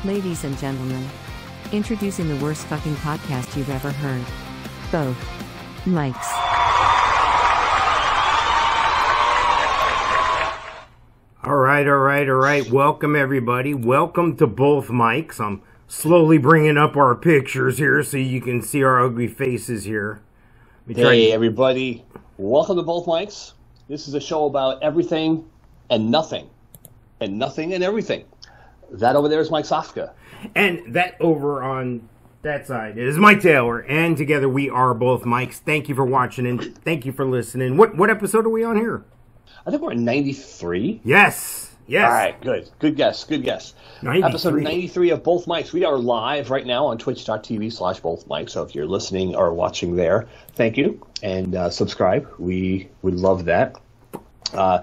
Ladies and gentlemen, introducing the worst fucking podcast you've ever heard. Both mics. All right. Welcome, everybody. Welcome to Both Mics. I'm slowly bringing up our pictures here so you can see our ugly faces here. Hey, everybody. Welcome to Both Mics. This is a show about everything and nothing. And nothing and everything. That over there is Mike Sofka. And that over on that side is Mike Taylor. And together we are Both Mics. Thank you for watching and thank you for listening. What episode are we on here? I think we're in 93. Yes. All right, good. Good guess. 93. Episode 93 of Both Mics. We are live right now on twitch.tv/bothmics. So if you're listening or watching there, thank you. And subscribe. We would love that. Our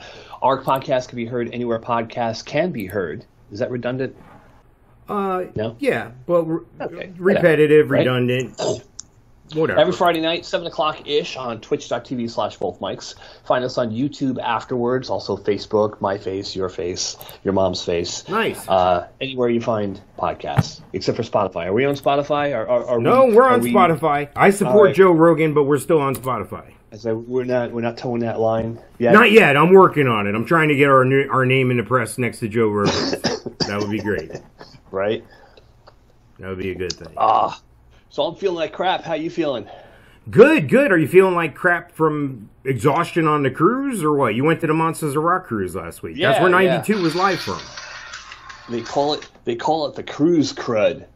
podcast can be heard anywhere podcasts can be heard. Is that redundant? No? Yeah, but Okay, repetitive, right? redundant, whatever. Every Friday night, 7 o'clock-ish on twitch.tv/bothmics. Find us on YouTube afterwards. Also Facebook, my face, your mom's face. Nice. Anywhere you find podcasts, except for Spotify. Are we on Spotify? No, we're on Spotify. I support Joe Rogan, but we're still on Spotify. So we're not towing that line yet? Not yet. I'm working on it. I'm trying to get our name in the press next to Joe Rogan. That would be great. Right? That would be a good thing. So I'm feeling like crap. How you feeling? Good. Are you feeling like crap from exhaustion on the cruise, or what? You went to the Monsters of Rock cruise last week. Yeah, that's where 92 was live from. They call it the cruise crud.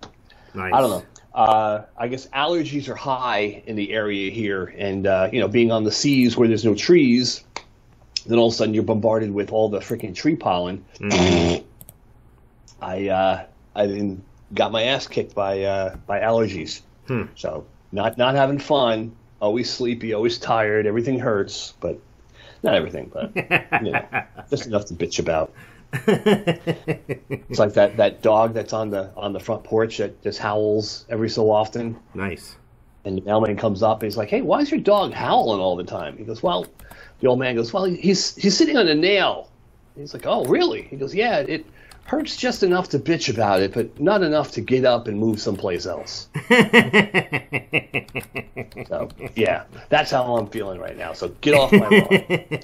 Nice. I don't know. I guess allergies are high in the area here, and being on the seas where there's no trees, then all of a sudden you're bombarded with all the freaking tree pollen. Mm-hmm. I then got my ass kicked by allergies. So not having fun. Always sleepy, always tired. Everything hurts, but not everything, but just enough to bitch about. It's like that dog that's on the front porch that just howls every so often. Nice. And the mailman comes up and he's like, "Hey, why is your dog howling all the time?" He goes, "Well," the old man goes, "Well, he's sitting on a nail." And he's like, "Oh, really?" He goes, "Yeah, it hurts just enough to bitch about it, but not enough to get up and move someplace else." So, yeah, that's how I'm feeling right now. So get off my lawn.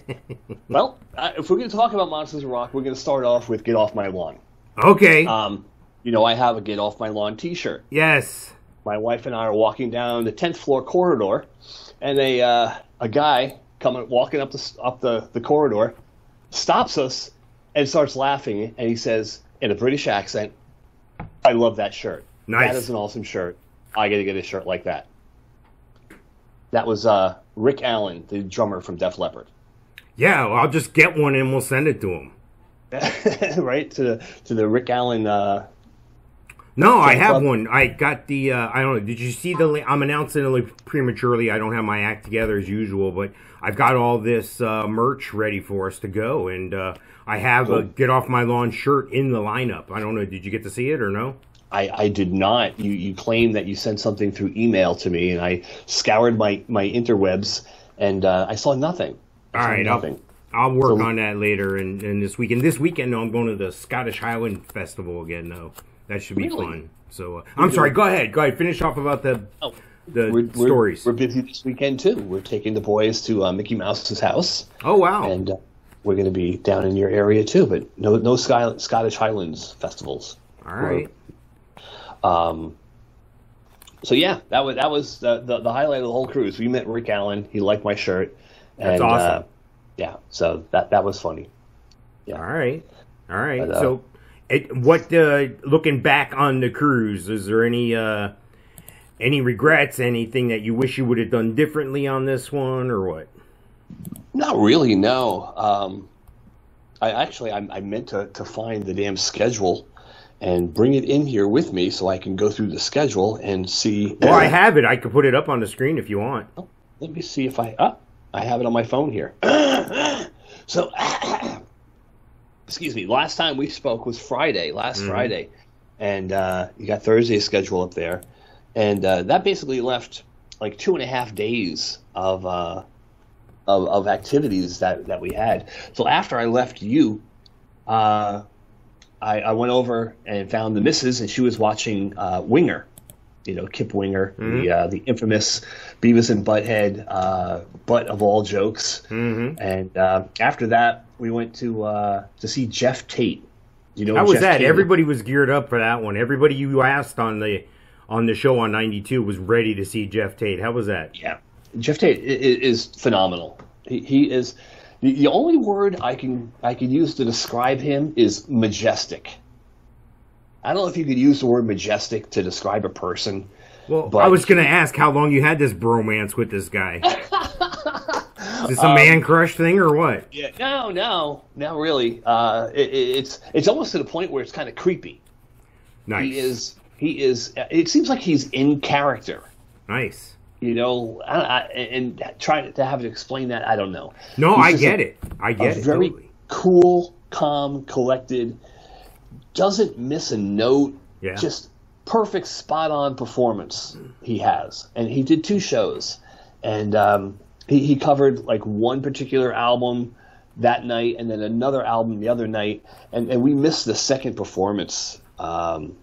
Well, if we're going to talk about Monsters of Rock, we're going to start off with Get Off My Lawn. Okay. I have a Get Off My Lawn t-shirt. Yes. My wife and I are walking down the 10th floor corridor, and a guy walking up the corridor stops us and starts laughing, and he says in a British accent, "I love that shirt. Nice. That is an awesome shirt. I got to get a shirt like that." That was Rick Allen, the drummer from Def Leppard. Yeah, well, I'll just get one and we'll send it to him. Right? To the Rick Allen... No, I have one. I got the, I don't know, did you see I'm announcing it prematurely. I don't have my act together as usual, but I've got all this merch ready for us to go, and I have a Get Off My Lawn shirt in the lineup. I don't know, did you get to see it or no? I did not. You claimed that you sent something through email to me, and I scoured my interwebs, and I saw nothing. All right, I'll work on that later and this weekend. This weekend, though, I'm going to the Scottish Highland Festival again, though. That should be fun. So I'm sorry. Go ahead. Finish off about the stories. We're busy this weekend too. We're taking the boys to Mickey Mouse's house. Oh wow! And we're going to be down in your area too, but no Scottish Highlands festivals. All right. So yeah, that was the highlight of the whole cruise. We met Rick Allen. He liked my shirt. That's awesome. Yeah. So that was funny. Yeah. All right. But, so. Looking back on the cruise, is there any regrets, anything that you wish you would have done differently on this one, or what? Not really, no. I meant to find the damn schedule and bring it in here with me so I can go through the schedule and see. Well, I have it. I could put it up on the screen if you want. Oh, let me see if I have it on my phone here. So. Excuse me. Last time we spoke was Friday, Friday, and you got Thursday's schedule up there, and that basically left like 2.5 days of activities that we had. So after I left you, I I went over and found the missus, and she was watching Winger. Kip Winger, the infamous Beavis and Butthead, butt of all jokes. Mm-hmm. And after that, we went to see Jeff Tate. How was that? Everybody was geared up for that one. Everybody you asked on the show on 92 was ready to see Jeff Tate. How was that? Yeah, Jeff Tate is phenomenal. He is. The only word I can use to describe him is majestic. I don't know if you could use the word majestic to describe a person. Well, but I was going to ask how long you had this bromance with this guy. Is this a man crush thing or what? Yeah, no, not really. It's almost to the point where it's kind of creepy. Nice. He is. It seems like he's in character. Nice. And trying to have to explain that, I don't know. No, I get it. I get it. Very totally. Cool, calm, collected. Doesn't miss a note. Yeah. Just perfect, spot-on performance he has. And he did 2 shows. And he covered like one particular album that night and then another album the other night. And we missed the second performance. Doing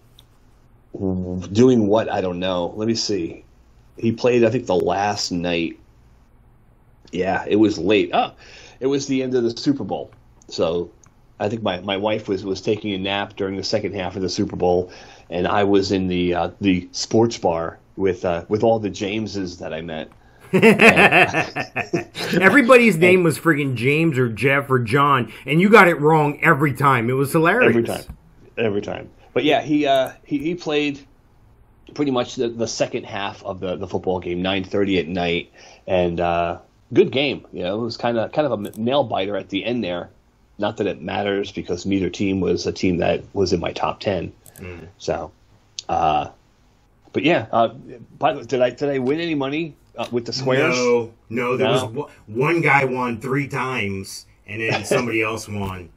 what? I don't know. Let me see. He played, I think, the last night. Yeah, it was late. It was the end of the Super Bowl. So I think my wife was taking a nap during the second half of the Super Bowl, and I was in the sports bar with all the Jameses that I met. Everybody's name was friggin' James or Jeff or John, and you got it wrong every time. It was hilarious. Every time. But yeah, he played pretty much the second half of the football game, 9:30 at night, and good game. It was kind of a nail biter at the end there. Not that it matters because neither team was a team that was in my top 10. So, but yeah. Did I win any money with the squares? No. There was one guy won 3 times, and then somebody else won.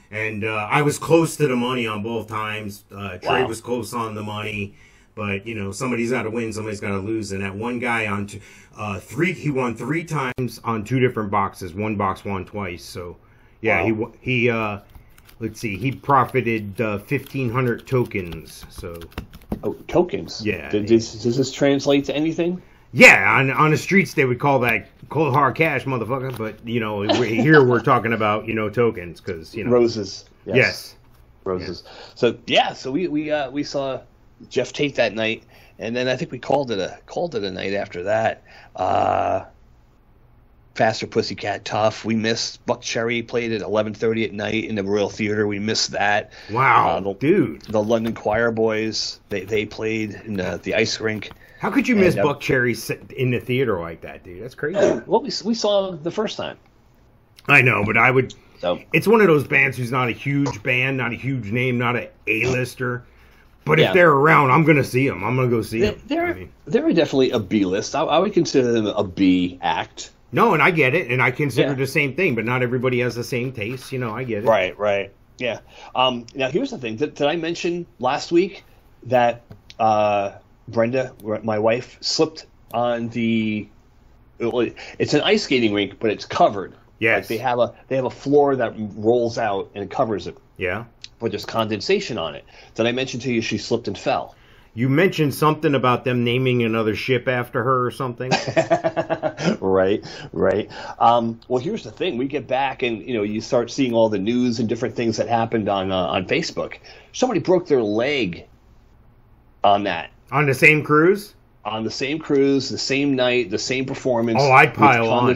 And I was close to the money on both times. Trey was close on the money. But, somebody's got to win, somebody's got to lose. And that one guy on he won 3 times on 2 different boxes. One box won twice. So, yeah, he let's see, he profited 1,500 tokens. So, tokens? Yeah. Does this translate to anything? Yeah, on the streets they would call that cold hard cash, motherfucker. But, here we're talking about, tokens because, Roses. Yes. Roses. Yeah. So, yeah, so we saw Jeff Tate that night, and then I think we called it a night after that. Faster Pussycat Tough. We missed Buck Cherry played at 11:30 at night in the Royal Theater. We missed that. Wow, dude! The London Choir Boys they played in the ice rink. How could you miss Buck Cherry in the theater like that, dude? That's crazy. Well, we saw the first time. I know, but I would. So, it's one of those bands who's not a huge band, not a huge name, not an A-lister. But if they're around, I'm going to see them. I'm going to go see them. They're definitely a B-list. I would consider them a B act. No, and I get it, and I consider the same thing, but not everybody has the same taste. I get it. Right. Yeah. Now, here's the thing. Did I mention last week that Brenda, my wife, slipped on it's an ice skating rink, but it's covered. Yes. Like they have a floor that rolls out and covers it. Yeah. But there's condensation on it. Did I mention to you she slipped and fell? You mentioned something about them naming another ship after her or something. Right. Well, here's the thing. We get back and, you start seeing all the news and different things that happened on Facebook. Somebody broke their leg on that. On the same cruise? On the same cruise, the same night, the same performance. Oh, I'd pile on.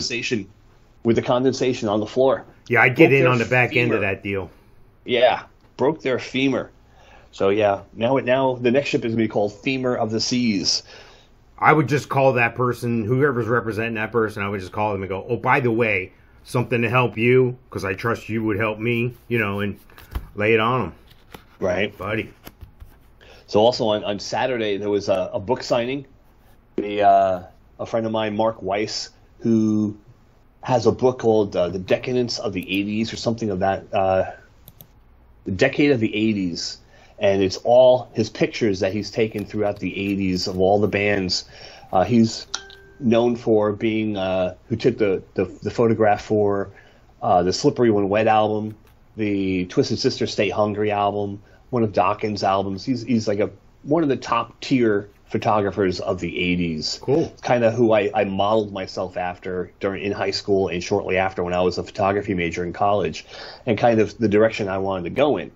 With the condensation on the floor. Yeah, I'd get in on the back end of that deal. Yeah, broke their femur. So, yeah, now the next ship is going to be called Femur of the Seas. I would just call that person, whoever's representing that person, I would just call them and go, oh, by the way, something to help you, because I trust you would help me, and lay it on them. Right. Buddy. So also on Saturday, there was a book signing. A friend of mine, Mark Weiss, who has a book called The Decadence of the 80s or something of that. The Decade of the 80s. And it's all his pictures that he's taken throughout the 80s of all the bands. He's known for being who took the photograph for the Slippery When Wet album, the Twisted Sister Stay Hungry album, one of Dawkins' albums. He's like one of the top tier photographers of the 80s. Cool. It's kind of who I modeled myself after in high school and shortly after when I was a photography major in college, and kind of the direction I wanted to go in.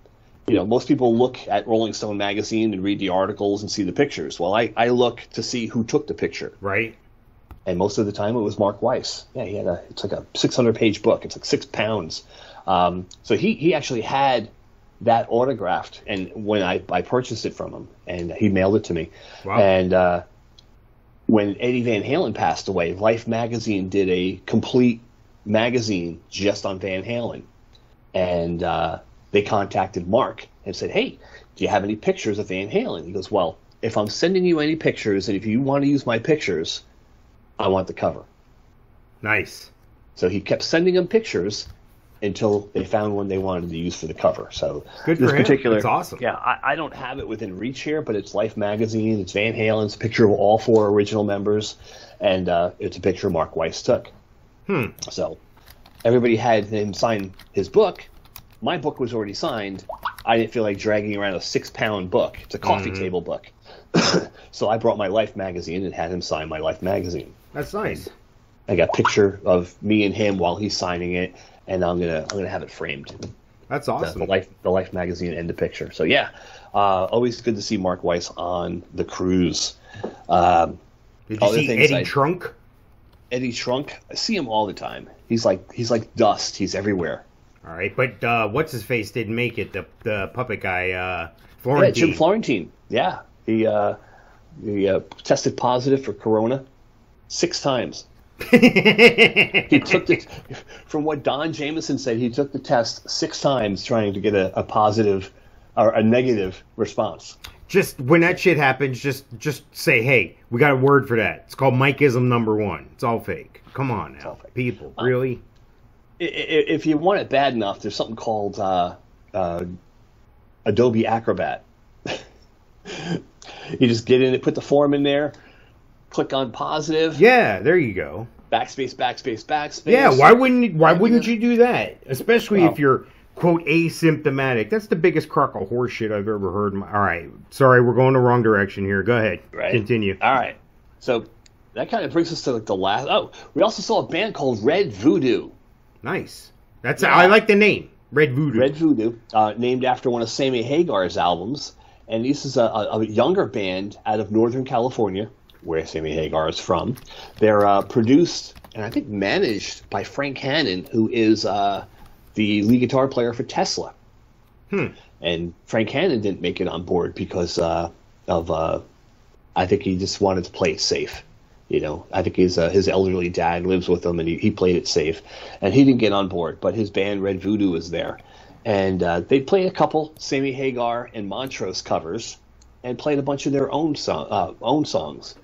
You know, most people look at Rolling Stone magazine and read the articles and see the pictures. Well, I look to see who took the picture. Right. And most of the time it was Mark Weiss. Yeah, it's like a 600-page book. It's like 6 pounds. So he actually had that autographed, and when I purchased it from him, and he mailed it to me. Wow. And when Eddie Van Halen passed away, Life magazine did a complete magazine just on Van Halen. And they contacted Mark and said, hey, do you have any pictures of Van Halen? He goes, well, if I'm sending you any pictures, and if you want to use my pictures, I want the cover. Nice. So he kept sending them pictures until they found one they wanted to use for the cover. So good for him. That's awesome. Yeah, I don't have it within reach here, but it's Life magazine. It's Van Halen. It's a picture of all 4 original members, and it's a picture Mark Weiss took. So everybody had him sign his book. My book was already signed. I didn't feel like dragging around a 6-pound book. It's a coffee table book. So I brought my Life magazine and had him sign my Life magazine. That's nice. I got a picture of me and him while he's signing it, and I'm gonna have it framed. That's awesome. The Life magazine and the picture. So yeah, always good to see Mark Weiss on the cruise. Did you see Eddie Trunk? Eddie Trunk, I see him all the time. He's like dust. He's everywhere. All right, but what's his face didn't make it. The puppet guy, Florentine. Yeah, Jim Florentine. Yeah, he tested positive for corona 6 times. He took from what Don Jameson said, he took the test 6 times trying to get a positive or a negative response. Just when that shit happens, just say, hey, we got a word for that. It's called Mikeism #1. It's all fake. Come on now, people. Really? If you want it bad enough, there's something called Adobe Acrobat. You just get in it, put the form in there, click on positive. Yeah, there you go. Backspace, backspace, backspace. Yeah, why wouldn't you do that? Especially if you're, quote, asymptomatic. That's the biggest crock of horse shit I've ever heard. All right. Sorry, we're going the wrong direction here. Go ahead. Right. Continue. All right. So that kind of brings us to the last. Oh, we also saw a band called Red Voodoo. Nice. I like the name. Red Voodoo. Red Voodoo, named after one of Sammy Hagar's albums. And this is a younger band out of Northern California, where Sammy Hagar is from. They're produced and I think managed by Frank Hannon, who is the lead guitar player for Tesla. And Frank Hannon didn't make it on board because I think he just wanted to play it safe. You know, I think his elderly dad lives with him, and he played it safe. And he didn't get on board, but his band Red Voodoo is there. And they played a couple Sammy Hagar and Montrose covers, and played a bunch of their own songs.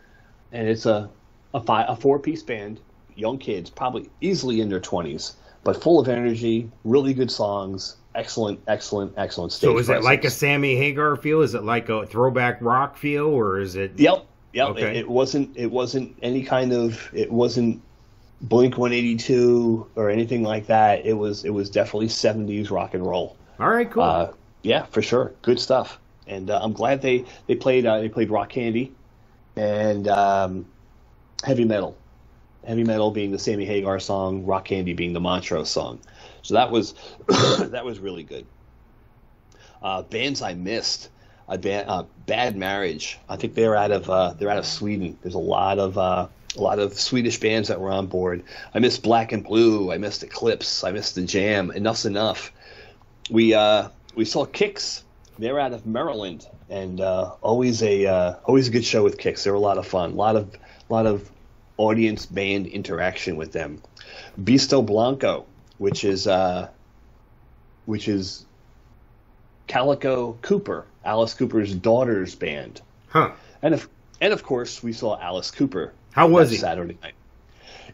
And it's a 4-piece band, young kids, probably easily in their 20s, but full of energy, really good songs, excellent stage. So is it like a Sammy Hagar feel? Is it like a throwback rock feel, or is it? Yep. Okay. It wasn't any kind of. It wasn't Blink-182 or anything like that. It was definitely 70s rock and roll. All right, cool. Yeah, for sure, good stuff. And I'm glad they played Rock Candy and heavy metal. Heavy metal being the Sammy Hagar song, Rock Candy being the Montrose song. So that was that was really good. Bands I missed. Bad Marriage. I think they're out of Sweden. There's a lot of Swedish bands that were on board. I missed Black and Blue. I missed Eclipse. I missed The Jam. Enough's Enough. We saw Kix. They're out of Maryland, and always a good show with Kix. They're a lot of fun. A lot of audience band interaction with them. Bisto Blanco, which is Calico Cooper, Alice Cooper's daughter's band. Huh. And of course we saw Alice Cooper. How was he? Saturday night.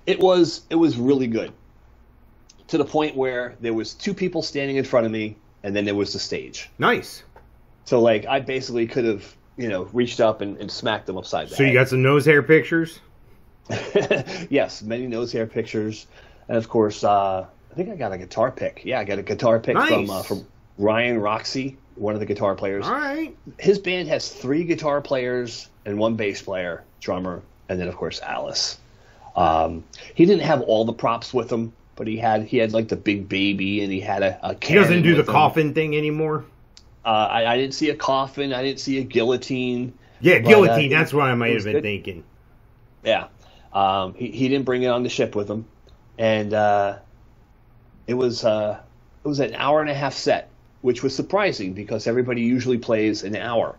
It was really good. To the point where there was 2 people standing in front of me, and then there was the stage. Nice. So like I basically could have, reached up and smacked them upside the head. So you got some nose hair pictures? Yes, many nose hair pictures. And of course I think I got a guitar pick. Yeah, I got a guitar pick from Ryan Roxy, one of the guitar players. All right. His band has 3 guitar players and 1 bass player, drummer, and then of course Alice. He didn't have all the props with him, but he had like the big baby, and he had a He doesn't do the coffin thing anymore? I didn't see a coffin. I didn't see a guillotine. Yeah, guillotine. That's what I might have been thinking. Yeah. He didn't bring it on the ship with him. And it was an hour and a half set, which was surprising because everybody usually plays an hour.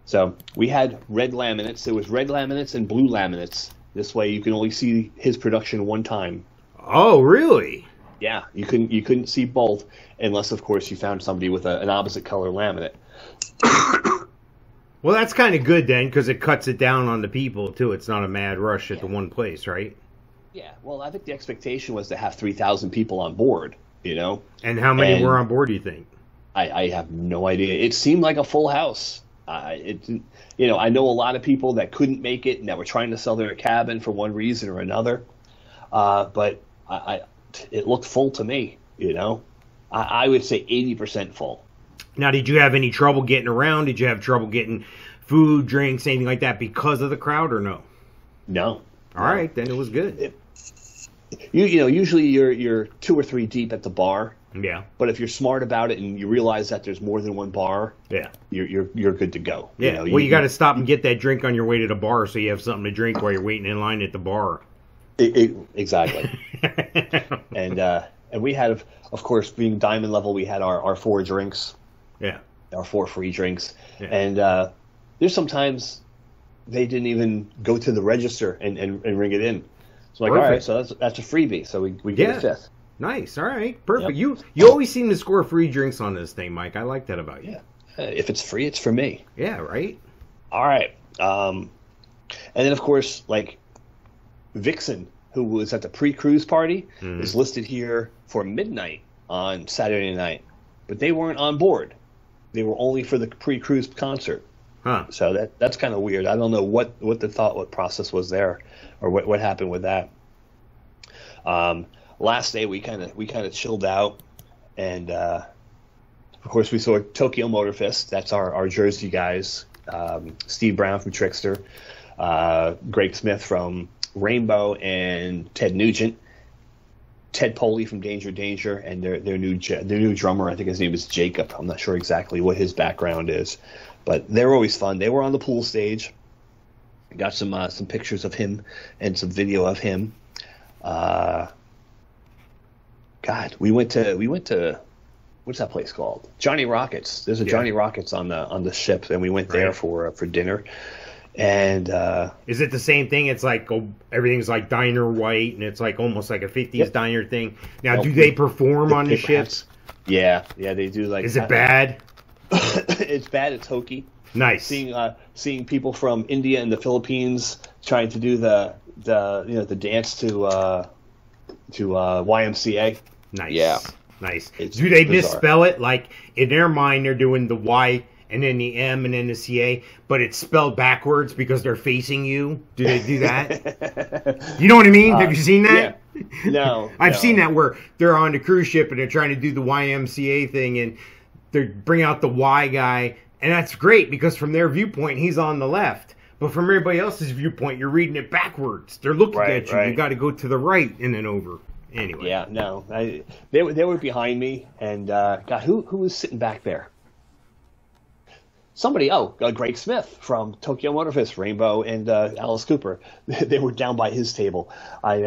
So we had red laminates. There was red laminates and blue laminates. This way you can only see his production one time. Oh, really? Yeah, you couldn't see both unless, of course, you found somebody with an opposite color laminate. Well, that's kind of good then, because it cuts it down on the people too. It's not a mad rush at the one place, right? Yeah. Well, I think the expectation was to have 3,000 people on board. You know. And how many were on board, do you think? I have no idea. It seemed like a full house. I know a lot of people that couldn't make it and that were trying to sell their cabin for one reason or another. But it looked full to me. You know, I would say 80% full. Now, did you have any trouble getting around? Did you have trouble getting food, drinks, anything like that because of the crowd, or no? No. All right, then it was good. Usually you're 2 or 3 deep at the bar. Yeah. But if you're smart about it and you realize that there's more than one bar, yeah, you're good to go. Yeah. You got to stop and get that drink on your way to the bar so you have something to drink while you're waiting in line at the bar. Exactly. And we had, of course, being diamond level, we had our 4 drinks. Yeah. Our 4 free drinks. Yeah. And there's sometimes they didn't even go to the register and ring it in. So like, all right, so that's a freebie. So we get a 5th. Nice. All right. Perfect. Yep. You always seem to score free drinks on this thing, Mike. I like that about you. Yeah. If it's free, it's for me. Yeah, right? All right. And then, of course, like Vixen, who was at the pre-cruise party, is listed here for midnight on Saturday night. But they weren't on board. They were only for the pre-cruise concert. Huh. So that's kind of weird. I don't know what process was there or what happened with that. Last day we kind of chilled out, and of course we saw Tokyo Motor Fist. That's our Jersey guys. Steve Brown from Trickster, Greg Smith from Rainbow, and Ted Nugent. Ted Poley from Danger, and their new drummer. I think his name is Jacob. I'm not sure exactly what his background is, but they're always fun. They were on the pool stage. Got some pictures of him and some video of him. God, we went to what's that place called? Johnny Rockets. There's a Johnny Rockets on the ship, and we went there for dinner. And is it the same thing? It's like everything's like diner white, and it's like almost like a 50s diner thing. Now, do they perform on the ships? Yeah, they do. Like, is it bad? It's bad. It's hokey. Nice. Seeing people from India and the Philippines trying to do the dance to YMCA. Nice. Yeah. Nice. It's do they bizarre. misspell it? Like in their mind, they're doing the Y and then the M and then the CA, but it's spelled backwards because they're facing you. Do they do that? You know what I mean? Have you seen that? Yeah. No. I've seen that where they're on the cruise ship and they're trying to do the YMCA thing, and they bring out the Y guy, and that's great because from their viewpoint, he's on the left. But from everybody else's viewpoint, you're reading it backwards. They're looking at you. Right. You got to go to the right and then over. Anyway. Yeah, no. They were behind me, and God, who was sitting back there? Somebody, Greg Smith from Tokyo Motor Fist, Rainbow, and Alice Cooper. They were down by his table. I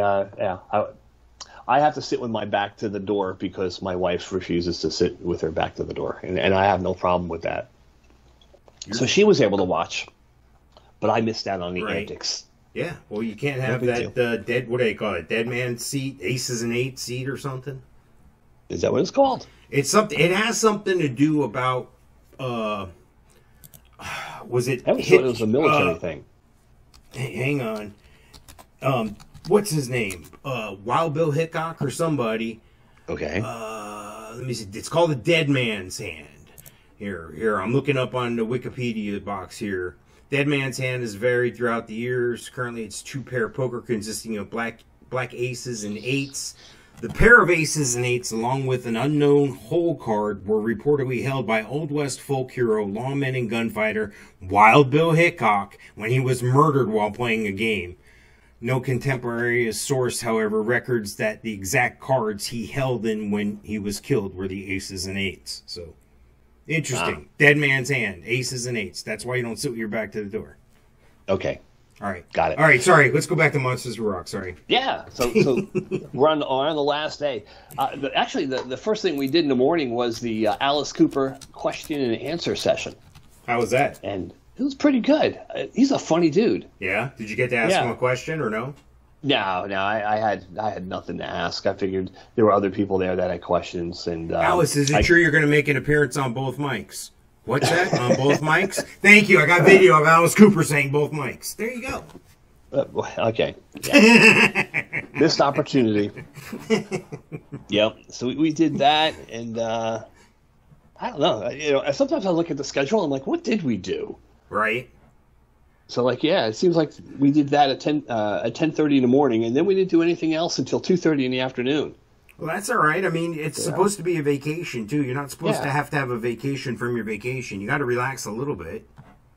have to sit with my back to the door because my wife refuses to sit with her back to the door, and I have no problem with that. So she was able to watch, but I missed out on the antics. Yeah, well, you can't have that dead. What do they call it? Dead man seat, aces and eights seat, or something. Is that what it's called? It's something. It has something to do about. Was it? I thought it was a military thing. Hang on. What's his name? Wild Bill Hickok or somebody. Okay. Let me see. It's called the Dead Man's Hand. Here. I'm looking up on the Wikipedia box here. Dead Man's Hand has varied throughout the years. Currently, it's 2 pair poker consisting of black aces and eights. The pair of aces and eights, along with an unknown hole card, were reportedly held by Old West folk hero, lawman, and gunfighter Wild Bill Hickok when he was murdered while playing a game. No contemporary source, however, records that the exact cards he held in when he was killed were the aces and eights. So, interesting. Dead man's hand, aces and eights. That's why you don't sit with your back to the door. Okay. All right. Got it. All right, sorry. Let's go back to Monsters of Rock. Sorry. Yeah. So we're on the last day. Actually, the first thing we did in the morning was the Alice Cooper question and answer session. How was that? And it was pretty good. He's a funny dude. Yeah? Did you get to ask him a question or no? No. I had nothing to ask. I figured there were other people there that had questions. And Alice, is it true you're going to make an appearance on both mics? What's that? On both mics? Thank you. I got video of Alice Cooper saying both mics. There you go. Okay. Yeah. Missed opportunity. Yep. So we did that, and I don't know. Sometimes I look at the schedule. I'm like, what did we do? Right. So it seems like we did that at 10:30 in the morning, and then we didn't do anything else until 2:30 in the afternoon. Well, that's all right. I mean, it's supposed to be a vacation, too. You're not supposed to have a vacation from your vacation. You got to relax a little bit.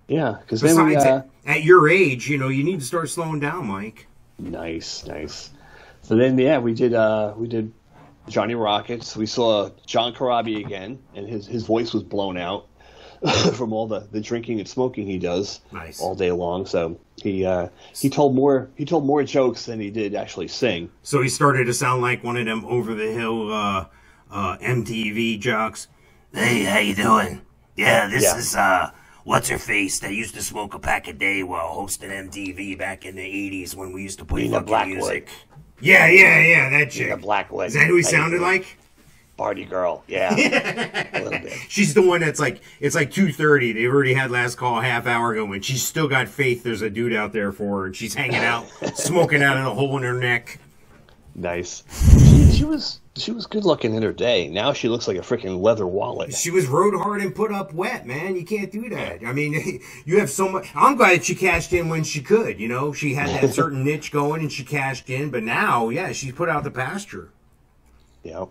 Yeah, because then at your age, you need to start slowing down, Mike. Nice. So then, we did Johnny Rockets. We saw John Corabi again, and his voice was blown out from all the drinking and smoking he does all day long. So he told more jokes than he did actually sing. So he started to sound like one of them over the hill MTV jocks. Hey, how you doing? Yeah, this is what's her face that used to smoke a pack a day while hosting MTV back in the 80s when we used to play fucking music. Yeah, that chick. Nina Blackwood. Is that who he sounded like? Party girl, yeah. A little bit. She's the one that's like, it's like 2:30. They've already had last call a half hour ago, and she's still got faith there's a dude out there for her, and she's hanging out, smoking out of the hole in her neck. Nice. She was good looking in her day. Now she looks like a freaking leather wallet. She was rode hard and put up wet, man. You can't do that. I mean, you have so much. I'm glad she cashed in when she could. She had that certain niche going, and she cashed in. But now, she's put out the pasture. Yep.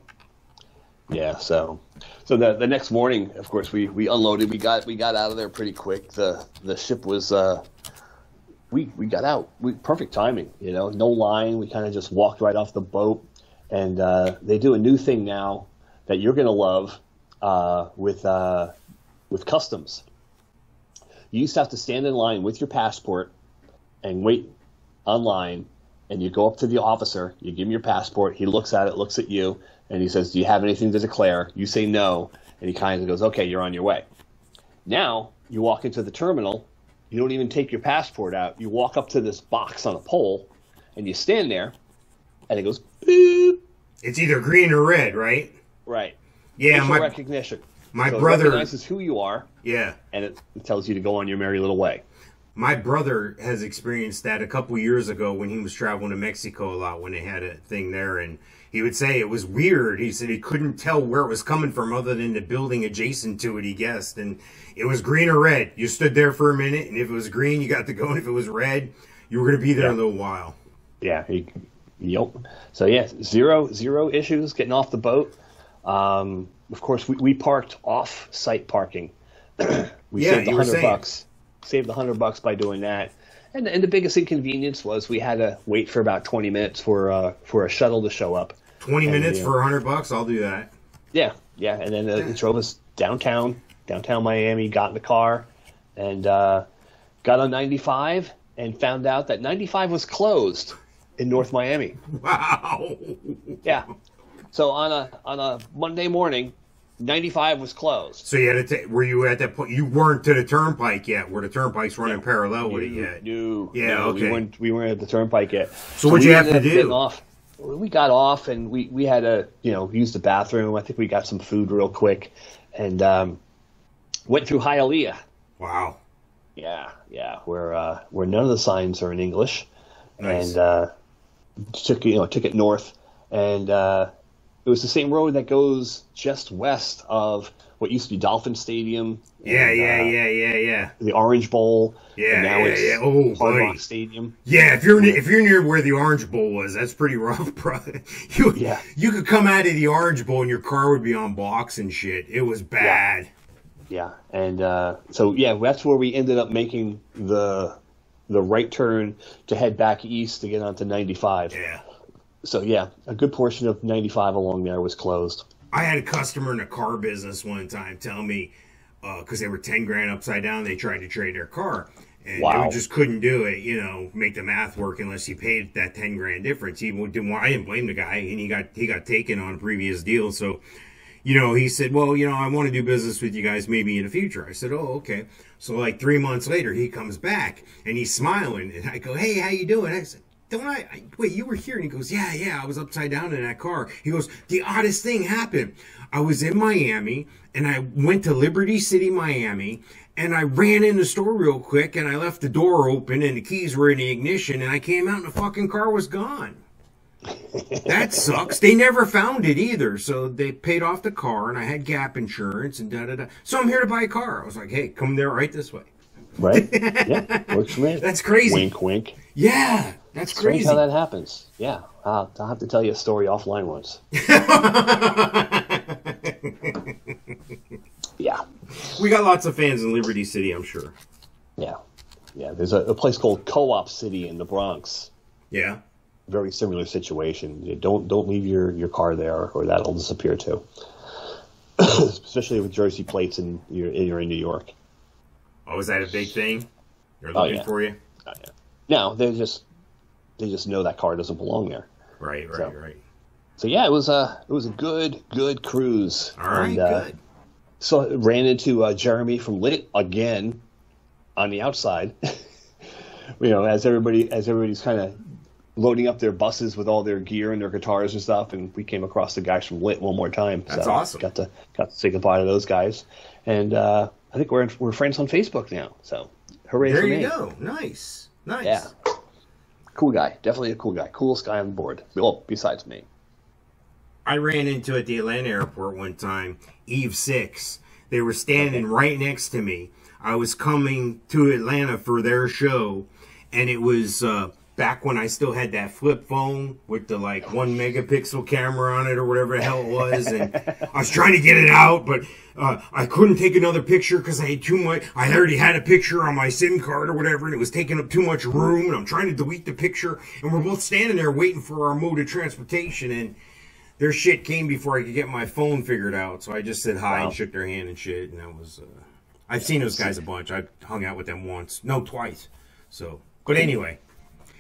Yeah, so the next morning, of course, we unloaded. We got out of there pretty quick. The ship was we got out. Perfect timing, no line. We kind of just walked right off the boat, and they do a new thing now that you're gonna love with customs. You used to have to stand in line with your passport and wait online, and you go up to the officer. You give him your passport. He looks at it, looks at you. And he says, do you have anything to declare? You say no. And he kind of goes, okay, you're on your way. Now, you walk into the terminal. You don't even take your passport out. You walk up to this box on a pole, and you stand there, and it goes, beep. It's either green or red, right? Right. Yeah, my recognition. My brother it recognizes who you are. Yeah. And it tells you to go on your merry little way. My brother has experienced that a couple years ago when he was traveling to Mexico a lot when they had a thing there, and he would say it was weird. He said he couldn't tell where it was coming from other than the building adjacent to it, he guessed. And it was green or red. You stood there for a minute, and if it was green, you got to go. And if it was red, you were going to be there a little while. Yeah. Yep. So, zero issues getting off the boat. Of course, we parked off-site parking. We saved $100. Saved $100 by doing that. And the biggest inconvenience was we had to wait for about 20 minutes for a shuttle to show up. 20 minutes for $100? I'll do that. Yeah. And then it drove us downtown Miami, got in the car, and got on 95 and found out that 95 was closed in North Miami. Wow. Yeah. So on a Monday morning, 95 was closed. So you had to were you at that point? You weren't to the turnpike yet, where the turnpike's running parallel with it yet. No. Okay. We weren't at the turnpike yet. So what'd you have to do? We got off and we had to use the bathroom. I think we got some food real quick and went through Hialeah. Wow. Yeah, where none of the signs are in English. Nice. And took it north and It was the same road that goes just west of what used to be Dolphin Stadium. Yeah. The Orange Bowl. Yeah, and now it's Oh, Hard buddy. Rock Stadium. Yeah, if you're near where the Orange Bowl was, that's pretty rough, brother. You could come out of the Orange Bowl and your car would be on blocks and shit. It was bad. Yeah, and so that's where we ended up making the right turn to head back east to get onto 95. Yeah. So yeah, a good portion of 95 along there was closed. I had a customer in the car business one time tell me, because they were 10 grand upside down, they tried to trade their car. And they just couldn't do it, make the math work unless he paid that 10 grand difference. I didn't blame the guy, and he got taken on a previous deal. So, he said, well, I want to do business with you guys maybe in the future. I said, oh, okay. So like 3 months later, he comes back and he's smiling. And I go, hey, how you doing? I said, wait, you were here? And he goes, yeah, I was upside down in that car. He goes, the oddest thing happened. I was in Miami and I went to Liberty City, Miami, and I ran in the store real quick and I left the door open and the keys were in the ignition and I came out and the fucking car was gone. That sucks. They never found it either. So they paid off the car and I had gap insurance and da-da-da. So I'm here to buy a car. I was like, hey, come there right this way. Right? Yeah, works for me. That's crazy. Wink, wink. Yeah, that's crazy. How that happens. Yeah, I'll have to tell you a story offline once. Yeah. We got lots of fans in Liberty City, I'm sure. Yeah. There's a place called Co-op City in the Bronx. Yeah. Very similar situation. Don't leave your car there, or that'll disappear too. Especially with Jersey plates and you're in New York. Oh, is that a big thing? They're looking for you? Oh, yeah. No, they just know that car doesn't belong there. Right. So yeah, it was a good cruise. All right, good. So I ran into Jeremy from Lit again on the outside. As everybody's kind of loading up their buses with all their gear and their guitars and stuff, and we came across the guys from Lit one more time. That's awesome. Got to say goodbye to those guys, and I think we're friends on Facebook now. So hooray for me! There you go. Nice. Yeah, cool guy. Definitely a cool guy. Coolest guy on board. Well, besides me. I ran into at the Atlanta airport one time, Eve 6. They were standing right next to me. I was coming to Atlanta for their show, and it was back when I still had that flip phone with the 1 megapixel camera on it or whatever the hell it was. And I was trying to get it out, but I couldn't take another picture because I had too much. I already had a picture on my SIM card or whatever, and it was taking up too much room. And I'm trying to delete the picture, and we're both standing there waiting for our mode of transportation. And their shit came before I could get my phone figured out. So I just said hi and shook their hand and shit. And that was, I've seen those guys a bunch. I've hung out with them once. No, twice. So, but anyway.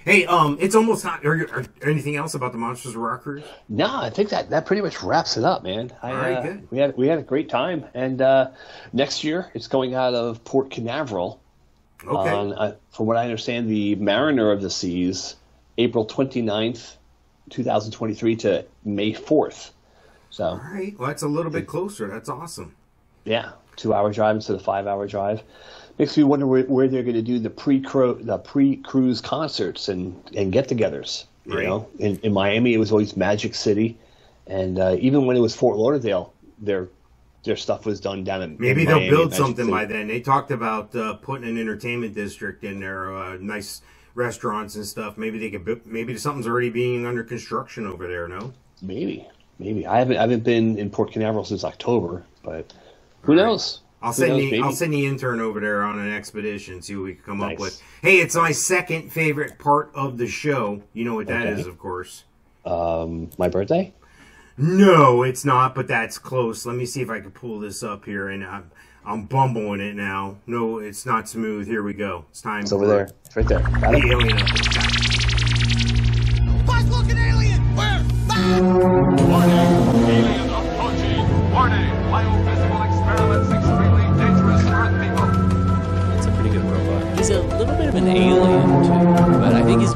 Hey, it's almost time. Or anything else about the Monsters of Rock cruise? No, I think that pretty much wraps it up, man. All right, good. We had a great time. And next year, it's going out of Port Canaveral. Okay. On, from what I understand, the Mariner of the Seas, April 29th, 2023 to May 4th. So, all right. Well, that's a little bit closer. That's awesome. Yeah, 2-hour drive instead of 5-hour drive. Makes me wonder where they're going to do the pre-cruise concerts and get-togethers. Right. In Miami, it was always Magic City, and even when it was Fort Lauderdale, their stuff was done down in maybe in they'll Miami, build Magic something City. by then. They talked about putting an entertainment district in there, nice restaurants and stuff. Maybe they could. Maybe something's already being under construction over there. No. Maybe. I haven't been in Port Canaveral since October, but who knows? I'll send the intern over there on an expedition, see what we can come up with. Hey, it's my second favorite part of the show. You know what that is, of course. My birthday? No, it's not, but that's close. Let me see if I can pull this up here, and I'm bumbling it now. No, it's not smooth. Here we go. It's time. It's over there. It's right there. Got it. Alien. Buzz-looking alien! Where? Warning! Alien approaching! Warning! Biophysical experiments extremely dangerous for Earth people. It's a pretty good robot. He's a little bit of an alien, too. But I think he's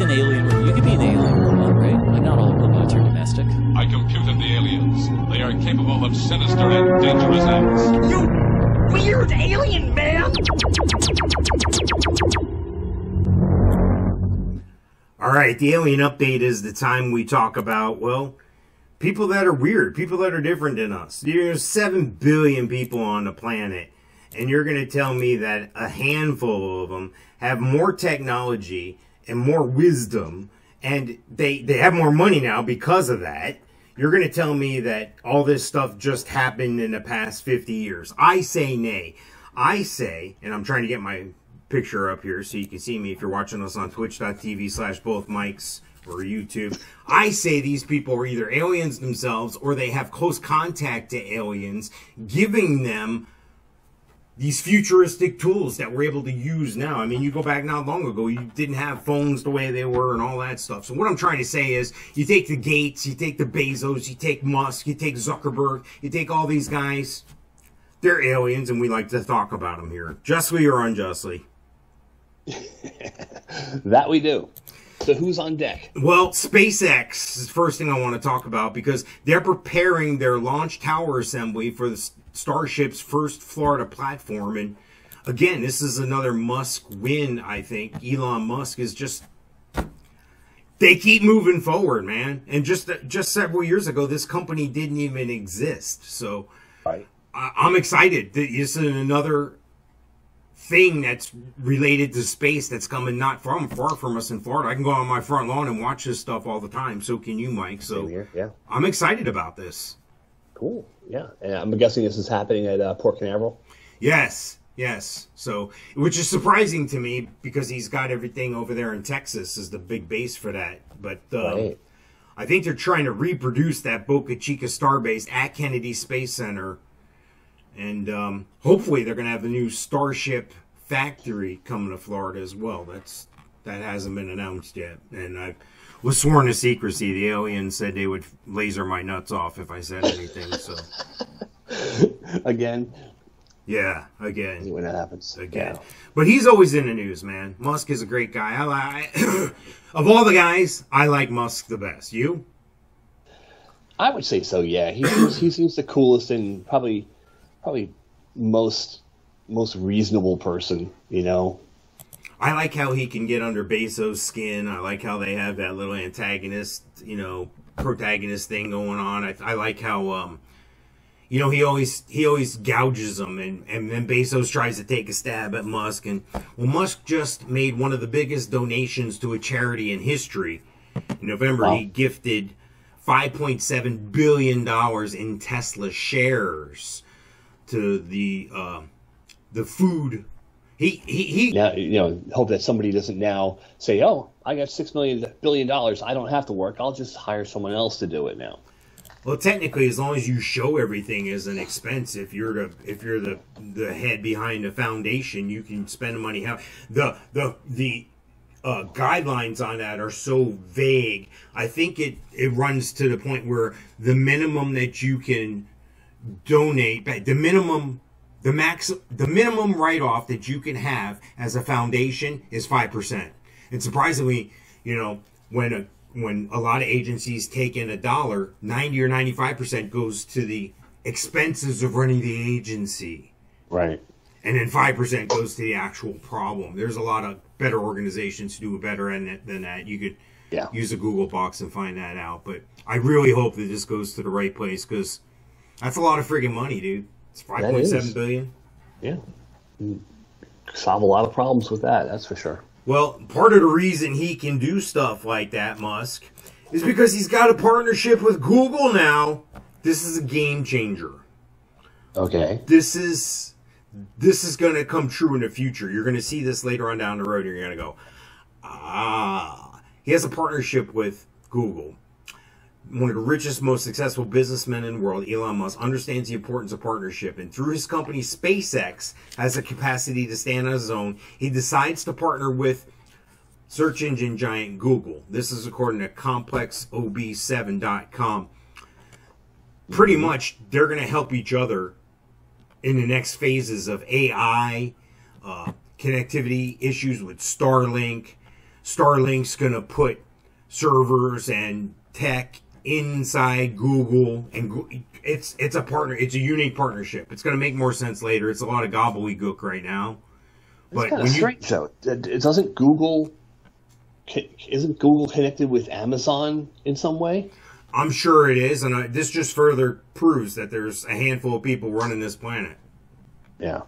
an alien. You could be an alien robot, right? Like, not all robots are domestic. I computed the aliens. They are capable of sinister and dangerous acts. You weird alien man! All right, the alien update is the time we talk about, well, People that are weird, people that are different than us. There's 7 billion people on the planet, and you're going to tell me that a handful of them have more technology and more wisdom, and they have more money now because of that. You're going to tell me that all this stuff just happened in the past 50 years. I say nay. I say, and I'm trying to get my picture up here so you can see me if you're watching us on twitch.tv/bothmics or YouTube. I say these people are either aliens themselves or they have close contact to aliens, giving them these futuristic tools that we're able to use now. I mean, you go back not long ago, you didn't have phones the way they were and all that stuff. So what I'm trying to say is, you take the Gates, you take the Bezos, you take Musk, you take Zuckerberg, you take all these guys. They're aliens, and we like to talk about them here, justly or unjustly. That we do. So who's on deck? Well, SpaceX is the first thing I want to talk about, because they're preparing their launch tower assembly for the Starship's first Florida platform. And again, this is another Musk win, I think. Elon Musk is just... They keep moving forward, man. And just several years ago, this company didn't even exist. So Right. I'm excited. This is another thing that's related to space that's coming not far from us in Florida. I can go on my front lawn and watch this stuff all the time. So can you, Mike. So Same here, yeah. I'm excited about this. Cool. Yeah. And I'm guessing this is happening at Port Canaveral. Yes. So, which is surprising to me because he's got everything over there in Texas is the big base for that. But Right. I think they're trying to reproduce that Boca Chica Starbase at Kennedy Space Center. And hopefully they're going to have the new Starship factory coming to Florida as well. That hasn't been announced yet. And I was sworn to secrecy. The aliens said they would laser my nuts off if I said anything. So Again. yeah, again. When that happens. Again. Yeah. But he's always in the news, man. Musk is a great guy. Of all the guys, I like Musk the best. You? I would say so, yeah. He seems the coolest and probably most reasonable person, you know. I like how he can get under Bezos' skin. I like how they have that little antagonist, protagonist thing going on. I like how, he always gouges them, and then Bezos tries to take a stab at Musk. And well, Musk just made one of the biggest donations to a charity in history. In November, Wow. he gifted $5.7 billion in Tesla shares to the food. He Yeah, hope that somebody doesn't now say, "Oh, I got $6 billion. I don't have to work. I'll just hire someone else to do it now." Well, technically, as long as you show everything as an expense, if you're the head behind the foundation, you can spend the money. How the guidelines on that are so vague. I think it runs to the point where the minimum that you can donate, the minimum write-off that you can have as a foundation is 5%. And surprisingly, when a lot of agencies take in $1, 90 or 95% goes to the expenses of running the agency. Right. And then 5% goes to the actual problem. There's a lot of better organizations who do better than that. You could use a Google box and find that out. But I really hope that this goes to the right place, because that's a lot of friggin' money, dude. It's $5.7 billion. Yeah. Solve a lot of problems with that, that's for sure. Well, part of the reason he can do stuff like that, Musk, is because he's got a partnership with Google now. This is a game changer. Okay. This is going to come true in the future. You're going to see this later on down the road, and you're going to go, he has a partnership with Google. One of the richest, most successful businessmen in the world, Elon Musk, understands the importance of partnership. And through his company, SpaceX has the capacity to stand on his own. He decides to partner with search engine giant Google. This is according to ComplexOB7.com. Pretty much, they're going to help each other in the next phases of AI, connectivity issues with Starlink. Starlink's going to put servers and tech inside Google, and it's a partner. It's a unique partnership. It's going to make more sense later. It's a lot of gobbledygook right now. But kind of strange, though. Isn't Google connected with Amazon in some way? I'm sure it is, and this just further proves that there's a handful of people running this planet. Yeah.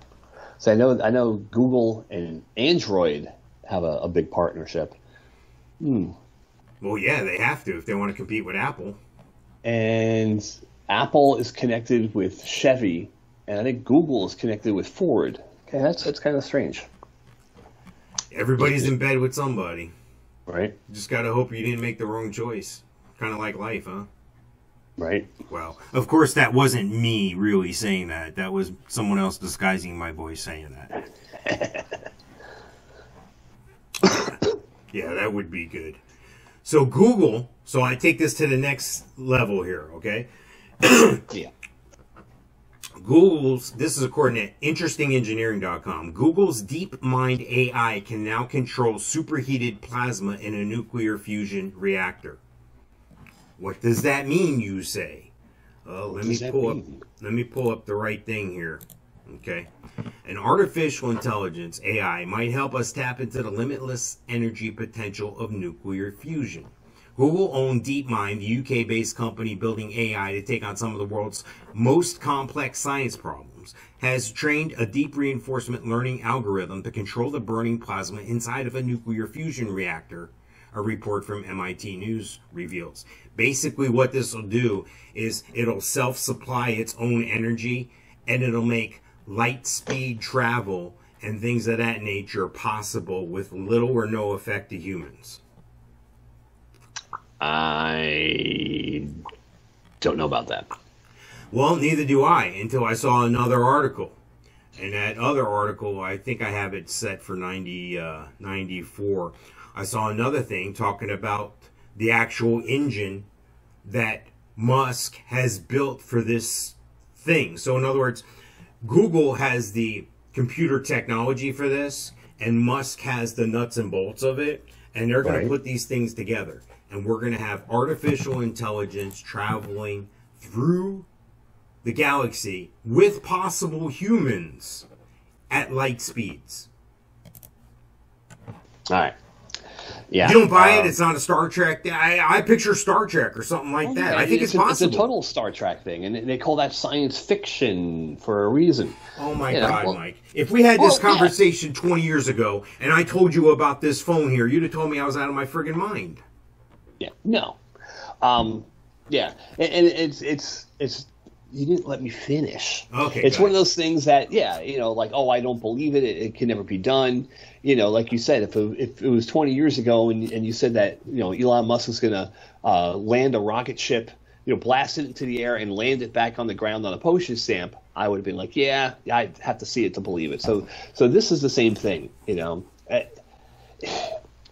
So I know Google and Android have a big partnership. Well, yeah, they have to if they want to compete with Apple. And Apple is connected with Chevy, and I think Google is connected with Ford. Okay, that's kind of strange. Everybody's in bed with somebody. Right. Just got to hope you didn't make the wrong choice. Kind of like life, huh? Right. Well, of course, that wasn't me really saying that. That was someone else disguising my voice saying that. Yeah, that would be good. So Google, so I take this to the next level here, okay? Yeah. Google's, this is according to interestingengineering.com, Google's DeepMind AI can now control superheated plasma in a nuclear fusion reactor. What does that mean, you say? Let me pull up the right thing here. Okay. An artificial intelligence, AI, might help us tap into the limitless energy potential of nuclear fusion. Google-owned DeepMind, the UK-based company building AI to take on some of the world's most complex science problems, has trained a deep reinforcement learning algorithm to control the burning plasma inside of a nuclear fusion reactor, a report from MIT News reveals. Basically, what this will do is it'll self-supply its own energy, and it'll make light speed travel and things of that nature possible with little or no effect to humans. I don't know about that. Well, neither do I until I saw another article. And that other article, I think I have it set for 94. I saw another thing talking about the actual engine that Musk has built for this thing. So in other words, Google has the computer technology for this, and Musk has the nuts and bolts of it, and they're going to put these things together. And we're going to have artificial intelligence traveling through the galaxy with possible humans at light speeds. All right. Yeah. You don't buy it? It's not a Star Trek. I picture Star Trek or something like that. I think it's possible. It's a total Star Trek thing, and they call that science fiction for a reason. Oh, my God, Mike. If we had this conversation 20 years ago, and I told you about this phone here, you'd have told me I was out of my friggin' mind. Yeah. No. Yeah. And it's you didn't let me finish. Okay. It's one of those things that, like, oh, I don't believe it. It can never be done. Like you said, if it was 20 years ago and you said that, Elon Musk is going to land a rocket ship, blast it into the air and land it back on the ground on a postage stamp, I would have been like, yeah, I'd have to see it to believe it. So this is the same thing,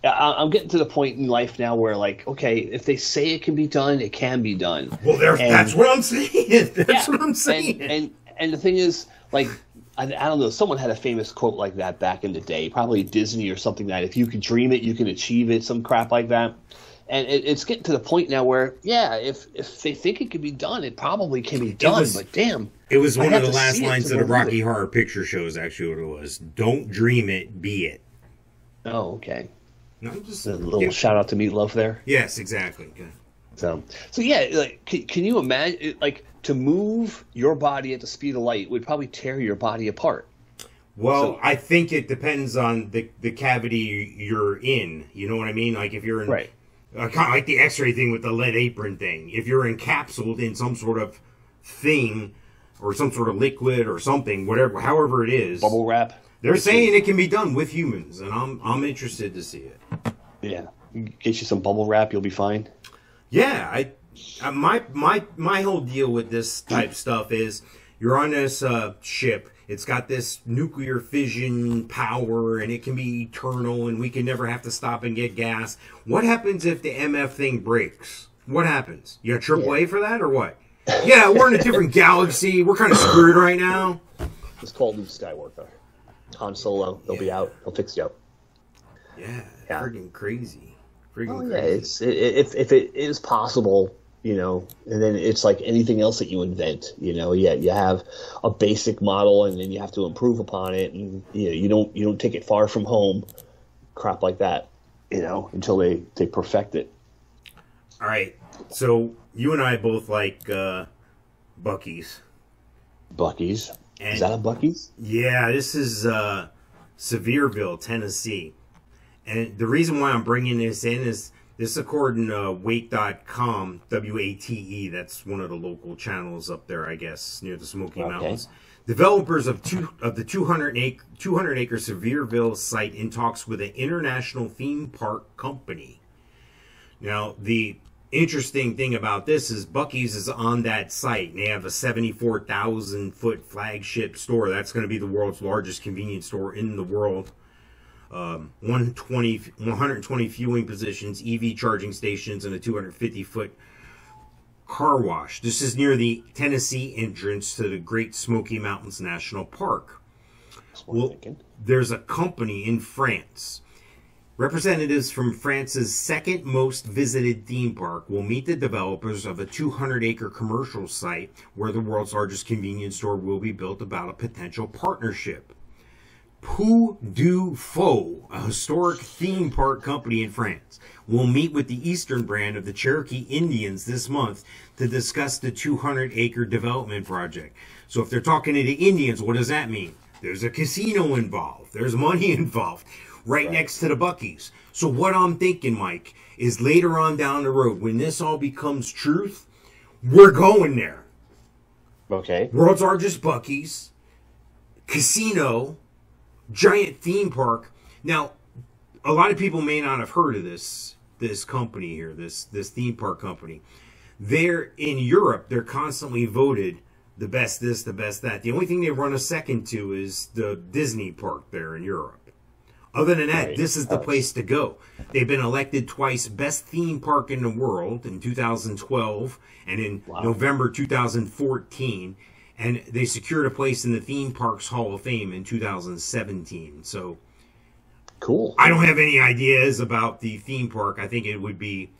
I'm getting to the point in life now where, like, okay, if they say it can be done, it can be done. Well, that's what I'm saying. That's what I'm saying. And the thing is, like, I don't know, someone had a famous quote like that back in the day, probably Disney or something, that if you can dream it, you can achieve it, some crap like that. And it's getting to the point now where, if they think it can be done, it probably can be done, but damn. It was one of the last lines of the Rocky Horror Picture Show is actually what it was. Don't dream it, be it. Oh, okay. No, just a little shout out to Meatloaf there. Yes, exactly. Good. So yeah, like, can you imagine, like, to move your body at the speed of light would probably tear your body apart? Well, I think it depends on the cavity you're in. You know what I mean? Like if you're in, kind of like the X-ray thing with the lead apron thing. If you're encapsulated in some sort of thing or some sort of liquid or something, whatever, however it is, bubble wrap. They're saying it can be done with humans, and I'm interested to see it. Yeah, get you some bubble wrap, you'll be fine. Yeah, my whole deal with this type stuff is you're on this ship. It's got this nuclear fission power, and it can be eternal, and we can never have to stop and get gas. What happens if the MF thing breaks? What happens? You got AAA for that, or what? Yeah, we're in a different galaxy. We're kind of screwed right now. It's called Luke Skywalker. Han Solo, they'll be out. They'll fix you up. Yeah, friggin' crazy. It's if it is possible, and then it's like anything else that you invent. You have a basic model, and then you have to improve upon it, and you don't take it far from home, crap like that, until they perfect it. All right, So you and I both like Buckee's. Buckee's. And Is that a Buckee's? Yeah, this is Sevierville, Tennessee. And the reason why I'm bringing this in is this, according to Wait.com, WATE, that's one of the local channels up there, I guess, near the Smoky Mountains. Developers of the 200-acre Sevierville site in talks with an international theme park company. Now, the interesting thing about this is Buckee's is on that site. They have a 74,000-foot flagship store. That's going to be the world's largest convenience store in the world. 120 fueling positions, EV charging stations, and a 250-foot car wash. This is near the Tennessee entrance to the Great Smoky Mountains National Park. Well, there's a company in France. Representatives from France's second most visited theme park will meet the developers of a 200-acre commercial site where the world's largest convenience store will be built about a potential partnership. Pou du Fou, a historic theme park company in France, will meet with the Eastern brand of the Cherokee Indians this month to discuss the 200-acre development project. So if they're talking to the Indians, what does that mean? There's a casino involved. There's money involved. Right next to the Buckee's. So what I'm thinking, Mike, is later on down the road, when this all becomes truth, we're going there. Okay. World's largest Buckee's, casino, giant theme park. Now, a lot of people may not have heard of this company here, this theme park company. They're in Europe. They're constantly voted the best this, the best that. The only thing they run a second to is the Disney park there in Europe. Other than that, this is the place to go. They've been elected twice best theme park in the world in 2012 and in November 2014. And they secured a place in the Theme Parks Hall of Fame in 2017. So, cool. I don't have any ideas about the theme park. I think it would be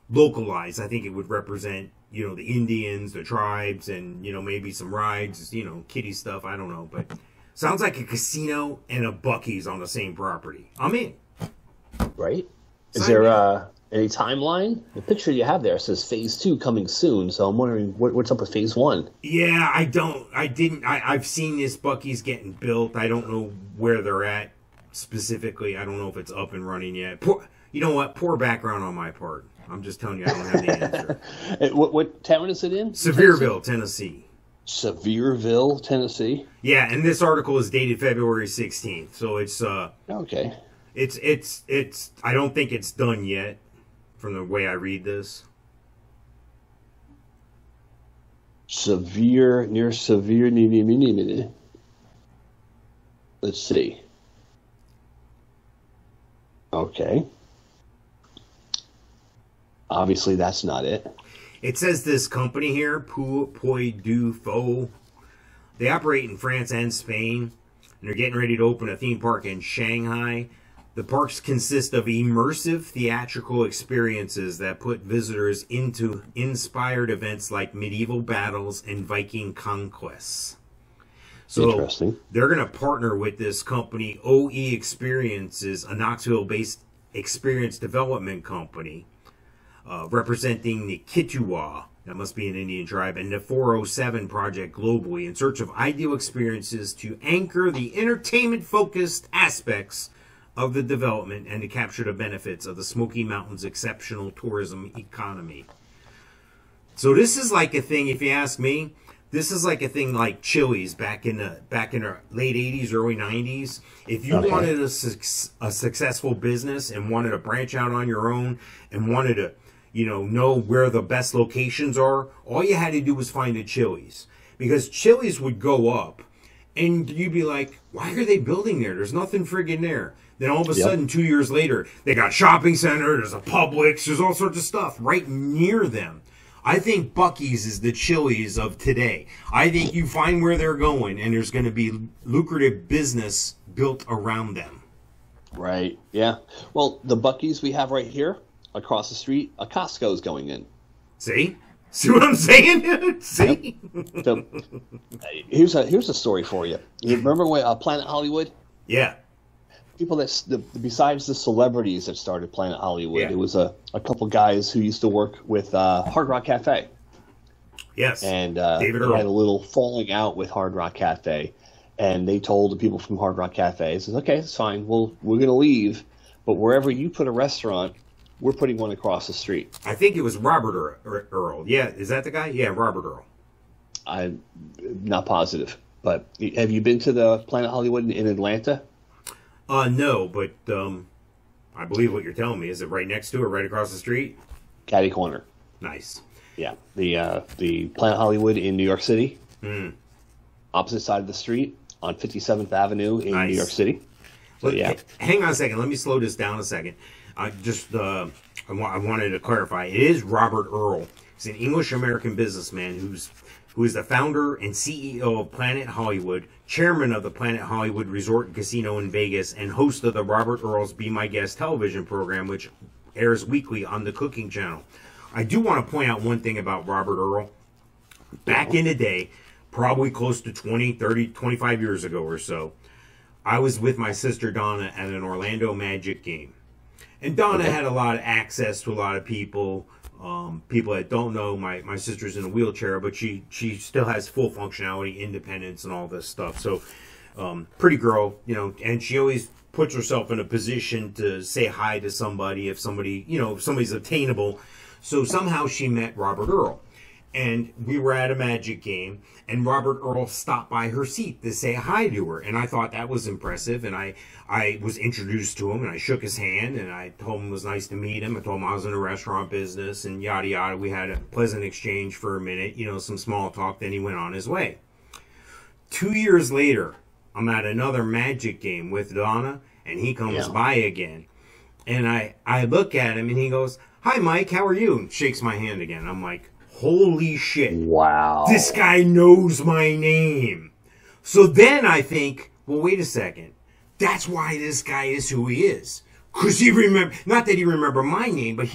localized. I think it would represent, the Indians, the tribes, and, maybe some rides, kiddie stuff. I don't know. But sounds like a casino and a Buckee's on the same property. I'm in. Right. Is there any timeline? The picture you have there says Phase 2 coming soon, so I'm wondering what's up with Phase 1. Yeah, I've seen this Buckee's getting built. I don't know where they're at specifically. I don't know if it's up and running yet. You know what? Poor background on my part. I'm just telling you I don't have the answer. What town is it in? Sevierville, Tennessee. Sevierville, Tennessee? Yeah, and this article is dated February 16th, so it's... okay. It's I don't think it's done yet. From the way I read this, Severe. Let's see. Okay. Obviously, that's not it. It says this company here, Pou du Fou, they operate in France and Spain, and they're getting ready to open a theme park in Shanghai. The parks consist of immersive theatrical experiences that put visitors into inspired events like medieval battles and Viking conquests. So interesting. They're going to partner with this company, OE Experiences, a Knoxville-based experience development company, representing the Kituwa, that must be an Indian tribe, and the 407 Project globally in search of ideal experiences to anchor the entertainment-focused aspects of the development and to capture the benefits of the Smoky Mountains' exceptional tourism economy. So this is like a thing, if you ask me, this is like a thing like Chili's back in the late 80s, early 90s. If you wanted a successful business and wanted to branch out on your own and wanted to, know where the best locations are, all you had to do was find a Chili's. Because Chili's would go up and you'd be like, why are they building there? There's nothing friggin' there. Then all of a sudden, 2 years later, they got shopping center, there's a Publix, there's all sorts of stuff right near them. I think Buckee's is the Chili's of today. I think you find where they're going, and there's going to be lucrative business built around them. Right, yeah. Well, the Buckee's we have right here, across the street, a Costco's going in. See? See what I'm saying? See? Yep. So, here's a story for you. You remember when Planet Hollywood? Yeah. people besides the celebrities that started Planet Hollywood, Yeah. it was a couple guys who used to work with Hard Rock Cafe. Yes. And David they Earl. had a little falling out with Hard Rock Cafe. And they told the people from Hard Rock Cafe, says, okay, it's fine. We're going to leave. But wherever you put a restaurant, we're putting one across the street. I think it was Robert Earl. Yeah, is that the guy? Yeah, Robert Earl. I'm not positive. But have you been to the Planet Hollywood in Atlanta? No, but I believe what you're telling me. Is it right next to it, right across the street? Catty corner. Nice. Yeah. The Planet Hollywood in New York City. Mm. Opposite side of the street on 57th Avenue in Nice. New York City. So, yeah. Hang on a second. Let me slow this down a second. I wanted to clarify. It is Robert Earl. He's an English-American businessman who is the founder and CEO of Planet Hollywood, chairman of the Planet Hollywood Resort and Casino in Vegas, and host of the Robert Earl's Be My Guest television program, which airs weekly on the Cooking Channel. I do want to point out one thing about Robert Earl. Back in the day, probably close to 20, 30, 25 years ago or so, I was with my sister Donna at an Orlando Magic game. And Donna had a lot of access to a lot of people. People that don't know, my sister's in a wheelchair, but she still has full functionality, independence, and all this stuff. So, pretty girl, and she always puts herself in a position to say hi to somebody if somebody's attainable. So somehow she met Robert Earl. And we were at a Magic game, and Robert Earl stopped by her seat to say hi to her. And I thought that was impressive. And I was introduced to him, and I shook his hand, and I told him it was nice to meet him. I told him I was in the restaurant business, and yada, yada. We had a pleasant exchange for a minute, some small talk. Then he went on his way. 2 years later, I'm at another Magic game with Donna, and he comes by again. And I look at him, and he goes, "Hi, Mike, how are you?" And shakes my hand again. I'm like, holy shit. Wow. This guy knows my name. So then I think, well, wait a second. That's why this guy is who he is. Because he not that he remember my name, but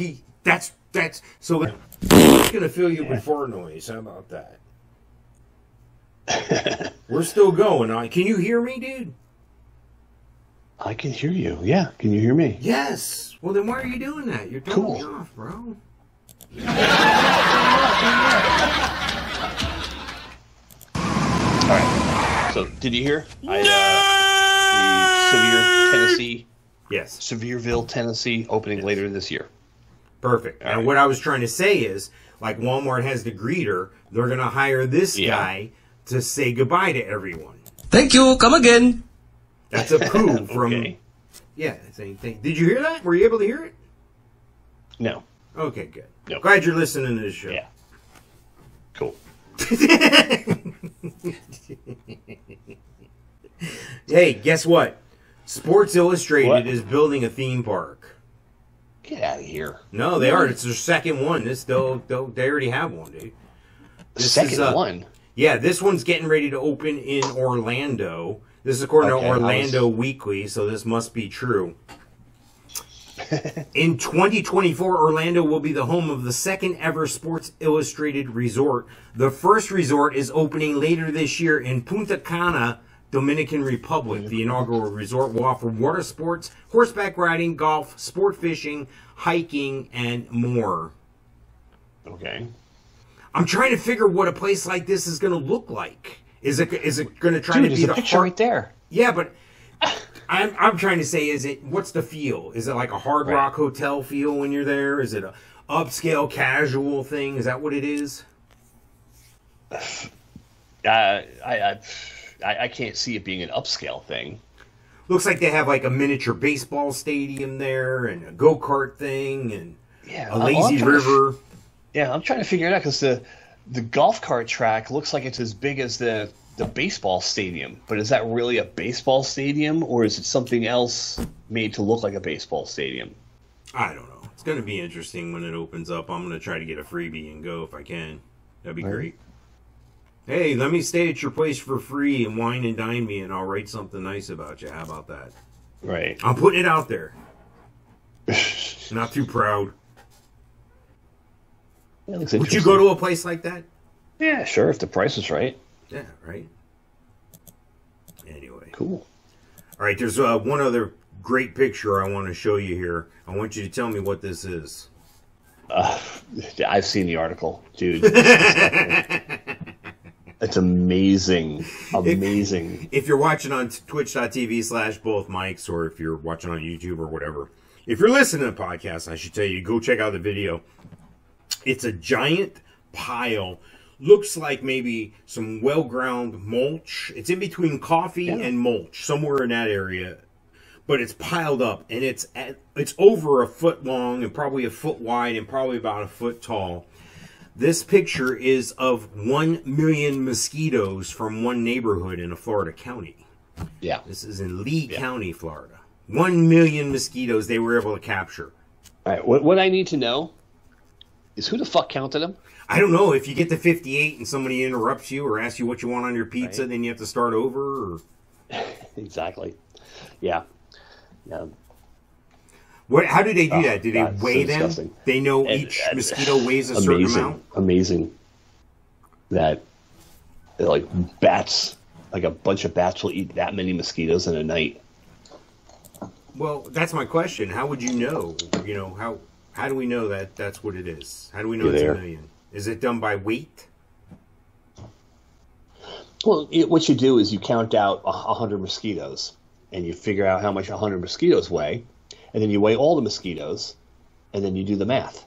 so I'm just going to fill you with fart noise. How about that? We're still going. Can you hear me, dude? I can hear you. Yeah. Can you hear me? Yes. Well, then why are you doing that? You're throwing me off, bro. Alright, so did you hear? The Sevierville, Tennessee opening later this year. Perfect. And what I was trying to say is, like Walmart has the greeter, they're going to hire this guy to say goodbye to everyone. Thank you, come again. That's a coup from... Yeah, same thing. Did you hear that? Were you able to hear it? No. Okay, good. Nope. Glad you're listening to this show. Yeah. Cool. Hey, guess what? Sports Illustrated is building a theme park. Get out of here. No, they are. It's their second one. They already have one, dude. This second one? Yeah, this one's getting ready to open in Orlando. This is according to Orlando Weekly, so this must be true. In 2024, Orlando will be the home of the second ever Sports Illustrated resort. The first resort is opening later this year in Punta Cana, Dominican Republic. The inaugural resort will offer water sports, horseback riding, golf, sport fishing, hiking, and more. Okay. I'm trying to figure what a place like this is going to look like. Is it going to try to be the picture right there? Yeah, but I'm trying to say, what's the feel? Is it like a Hard Rock hotel feel when you're there? Is it a upscale casual thing? Is that what it is? I can't see it being an upscale thing. Looks like they have like a miniature baseball stadium there and a go-kart thing and a lazy river. I'm trying to figure it out because the golf cart track looks like it's as big as the baseball stadium. But is that really a baseball stadium or is it something else made to look like a baseball stadium? I don't know. It's going to be interesting when it opens up. I'm going to try to get a freebie and go if I can. That'd be great. Hey, let me stay at your place for free and wine and dine me, and I'll write something nice about you. How about that? Right. I'm putting it out there. Not too proud. Would you go to a place like that? Yeah, sure, if the price is right. Yeah, right. Anyway. Cool. All right, there's one other great picture I want to show you here. I want you to tell me what this is. I've seen the article, dude. It's amazing. Amazing. If you're watching on twitch.tv/both mics, or if you're watching on YouTube or whatever, if you're listening to the podcast, I should tell you, go check out the video. It's a giant pile. Looks like maybe some well-ground mulch. It's in between coffee and mulch, somewhere in that area. But it's piled up, and it's over a foot long and probably a foot wide and probably about a foot tall. This picture is of 1 million mosquitoes from one neighborhood in a Florida county. Yeah. This is in Lee County, Florida. 1 million mosquitoes they were able to capture. All right. What I need to know is who the fuck counted them? I don't know. If you get to 58 and somebody interrupts you or asks you what you want on your pizza, then you have to start over. Or... Exactly. Yeah. Yeah. How do they do that? Do they weigh them? Disgusting. They know each mosquito weighs a certain amount? Amazing. That, like, bats, like a bunch of bats will eat that many mosquitoes in a night. Well, that's my question. How would you know? You know, how do we know that that's what it is? How do we know it's a million? Is it done by weight? Well, what you do is you count out 100 mosquitoes, and you figure out how much 100 mosquitoes weigh, and then you weigh all the mosquitoes, and then you do the math.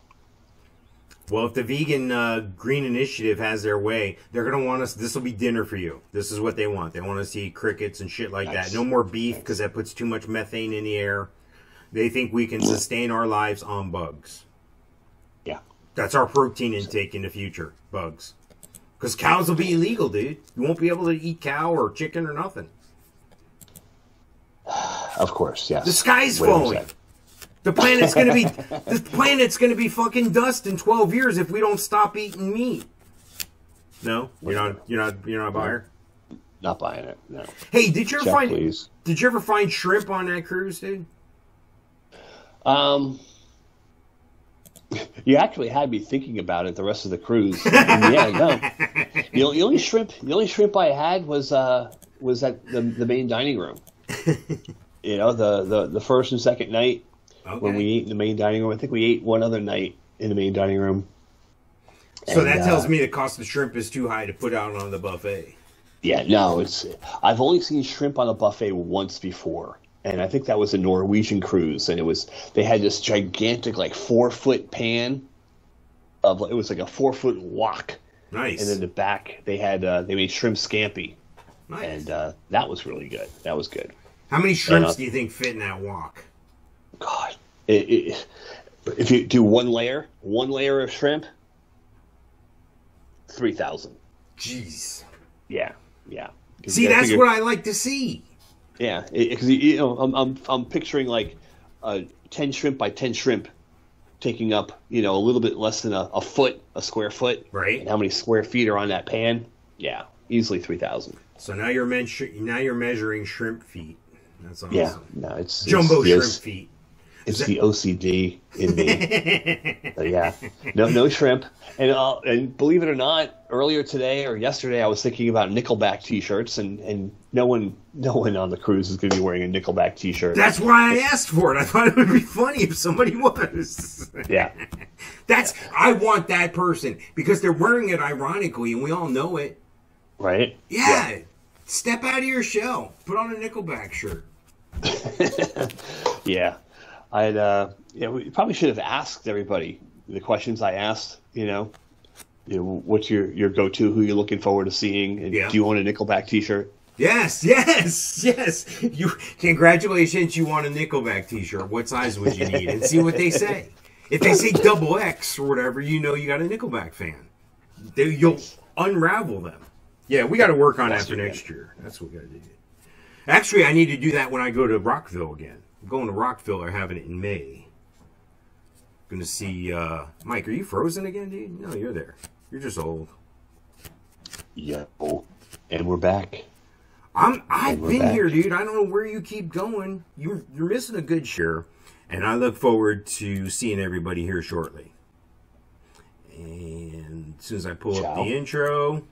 Well, if the vegan green initiative has their way, they're going to want us, this will be dinner for you. This is what they want. They want us to eat crickets and shit like that. No more beef because that puts too much methane in the air. They think we can sustain our lives on bugs. Yeah. That's our protein intake in the future, bugs. Because cows will be illegal, dude. You won't be able to eat cow or chicken or nothing. Of course, yes. The sky's falling. The planet's gonna be fucking dust in 12 years if we don't stop eating meat. No, you're not a buyer. Not buying it. No. Hey, did you ever find shrimp on that cruise, dude? You actually had me thinking about it the rest of the cruise. Yeah, no. The only shrimp I had was at the main dining room. You know, the first and second night when we ate in the main dining room. I think we ate one other night in the main dining room. So that tells me the cost of shrimp is too high to put out on the buffet. Yeah, no, I've only seen shrimp on a buffet once before. And I think that was a Norwegian cruise, and they had this gigantic, like, 4-foot pan it was like a 4-foot wok. Nice. And in the back, they made shrimp scampi. Nice. And that was really good. That was good. How many shrimps do you think fit in that wok? God, if you do one layer of shrimp, 3,000. Jeez. Yeah. See, that's what I like to see. Yeah, because I'm picturing like 10 shrimp by 10 shrimp taking up a little bit less than a square foot. Right. And how many square feet are on that pan? Yeah, easily 3,000. So now you're measuring shrimp feet. That's awesome. Yeah, no, it's jumbo shrimp feet. It's the OCD in me. Yeah, no shrimp. And believe it or not, earlier today or yesterday, I was thinking about Nickelback T-shirts, and no one on the cruise is going to be wearing a Nickelback T-shirt. That's why I asked for it. I thought it would be funny if somebody was. Yeah. I want that person because they're wearing it ironically, and we all know it. Right? Yeah. Step out of your shell. Put on a Nickelback shirt. Yeah. We probably should have asked everybody the questions I asked. What's your go-to? Who you're looking forward to seeing? And do you own a Nickelback T-shirt? Yes. Congratulations, you want a Nickelback T-shirt. What size would you need? And see what they say. If they say XX or whatever, you got a Nickelback fan. You'll unravel them. Yeah, we got to work on that for next year. That's what we got to do. Actually, I need to do that when I go to Rockville again. I'm going to Rockville. They're having it in May. Going to see... Mike, are you frozen again, dude? No, you're there. You're just old. Yeah. Oh, and we're back. I've been here, dude. I don't know where you keep going. You're missing a good share. And I look forward to seeing everybody here shortly. And as soon as I pull up the intro...